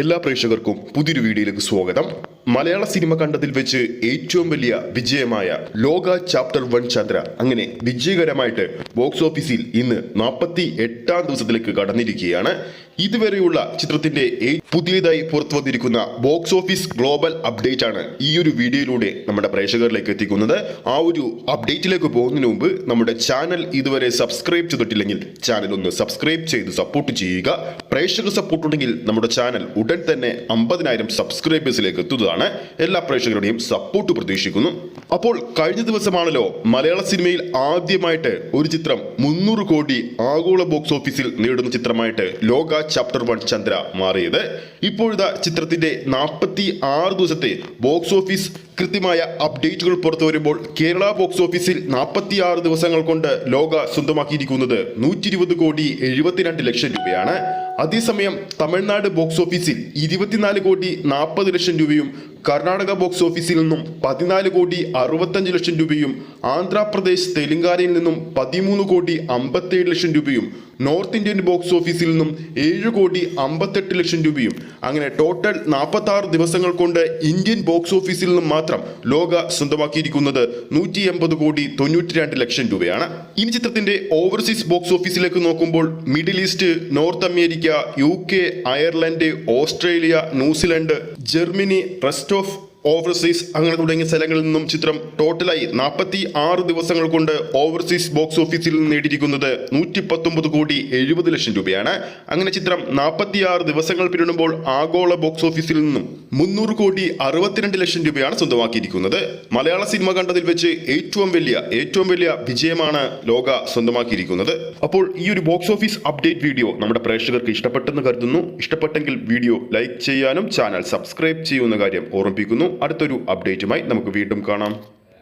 എല്ലാ പ്രേക്ഷകർക്കും പുതിയൊരു വീഡിയോയിലേക്ക് സ്വാഗതം. മലയാള സിനിമ കണ്ടതിൽ വെച്ച് ഏറ്റവും വലിയ വിജയമായ ലോക ചാപ്റ്റർ 1 ചന്ദ്ര അങ്ങനെ വിജയകരമായിട്ട് ബോക്സ് ഓഫീസിൽ ഇന്ന് 48ാം ദിവസത്തിലേക്ക് കടന്നിരിക്കുകയാണ്. ഇതുവരെയുള്ള ചിത്രത്തിന്റെ പുതിയതായി പുറത്തു വന്നിരിക്കുന്ന ബോക്സ് ഓഫീസ് ഗ്ലോബൽ അപ്ഡേറ്റ് ആണ് ഈ ഒരു വീഡിയോയിലൂടെ നമ്മുടെ പ്രേക്ഷകരിലേക്ക് എത്തിക്കുന്നത്. ആ ഒരു അപ്ഡേറ്റിലേക്ക് പോകുന്നതിന് മുമ്പ് നമ്മുടെ ചാനൽ ഇതുവരെ സബ്സ്ക്രൈബ് ചെയ്തിട്ടില്ലെങ്കിൽ ചാനൽ ഒന്ന് സബ്സ്ക്രൈബ് ചെയ്ത് സപ്പോർട്ട് ചെയ്യുക. പ്രേക്ഷക സപ്പോർട്ട് ഉണ്ടെങ്കിൽ നമ്മുടെ ചാനൽ ഉടൻ തന്നെ 50,000 സബ്സ്ക്രൈബേഴ്സിലേക്ക് എത്തുന്നതാണ്. എല്ലാ പ്രേക്ഷകരുടെയും സപ്പോർട്ട് പ്രതീക്ഷിക്കുന്നു. അപ്പോൾ കഴിഞ്ഞ ദിവസമാണല്ലോ മലയാള സിനിമയിൽ ആദ്യമായിട്ട് ഒരു ചിത്രം 300 കോടി ആഗോള ബോക്സ് ഓഫീസിൽ നേടുന്ന ചിത്രമായിട്ട് ലോക ചാപ്റ്റർ 1 ചന്ദ്ര മാറിയത്. ഇപ്പോഴത്തെ ചിത്രത്തിന്റെ 46 ദിവസത്തെ ബോക്സ് ഓഫീസ് കൃത്യമായ അപ്ഡേറ്റുകൾ പുറത്തു വരുമ്പോൾ കേരള ബോക്സ് ഓഫീസിൽ 46 ദിവസങ്ങൾ കൊണ്ട് ലോക സ്വന്തമാക്കിയിരിക്കുന്നത് 120 കോടി 72 ലക്ഷം രൂപയാണ്. അതേസമയം തമിഴ്നാട് ബോക്സ് ഓഫീസിൽ 24 കോടി 40 ലക്ഷം രൂപയും കർണാടക ബോക്സ് ഓഫീസിൽ നിന്നും 14 കോടി 65 ലക്ഷം രൂപയും ആന്ധ്രാപ്രദേശ് തെലങ്കാനയിൽ നിന്നും 13 കോടി 57 ലക്ഷം രൂപയും നോർത്ത് ഇന്ത്യൻ ബോക്സ് ഓഫീസിൽ നിന്നും 7 കോടി 58 ലക്ഷം രൂപയും അങ്ങനെ ടോട്ടൽ 46 ദിവസങ്ങൾ കൊണ്ട് ഇന്ത്യൻ ബോക്സ് ഓഫീസിൽ നിന്നും മാത്രം ലോക സ്വന്തമാക്കിയിരിക്കുന്നത് 180 കോടി 92 ലക്ഷം രൂപയാണ്. ഈ ചിത്രത്തിന്റെ ഓവർസീസ് ബോക്സ് ഓഫീസിലേക്ക് നോക്കുമ്പോൾ middle east, north America, UK, Ireland, Australia, New Zealand, Germany, rest of overseas അങ്ങനെ തുടങ്ങിയ സ്ഥലങ്ങളിൽ നിന്നും ചിത്രം ടോട്ടലായി 46 ദിവസങ്ങൾ കൊണ്ട് ഓവർസീസ് ബോക്സ് ഓഫീസിൽ നിന്ന് നേടിയിരിക്കുന്നത് 119 കോടി 70 ലക്ഷം രൂപയാണ്. അങ്ങനെ ചിത്രം 46 ദിവസങ്ങൾ പിന്നിടുമ്പോൾ ആഗോള ബോക്സ് ഓഫീസിൽ നിന്നും 300 കോടി 62 ലക്ഷം രൂപയാണ് സ്വന്തമാക്കിയിരിക്കുന്നത്. മലയാള സിനിമ കണ്ടതിൽ വെച്ച് ഏറ്റവും വലിയ വിജയമാണ് ലോക സ്വന്തമാക്കിയിരിക്കുന്നത്. അപ്പോൾ ഈ ഒരു ബോക്സ് ഓഫീസ് അപ്ഡേറ്റ് വീഡിയോ നമ്മുടെ പ്രേക്ഷകർക്ക് ഇഷ്ടപ്പെട്ടെന്ന് കരുതുന്നു. ഇഷ്ടപ്പെട്ടെങ്കിൽ വീഡിയോ ലൈക്ക് ചെയ്യാനും ചാനൽ സബ്സ്ക്രൈബ് ചെയ്യുന്ന കാര്യം ഓർമ്മിപ്പിക്കുന്നു. അടുത്തൊരു അപ്ഡേറ്റുമായി നമുക്ക് വീണ്ടും കാണാം.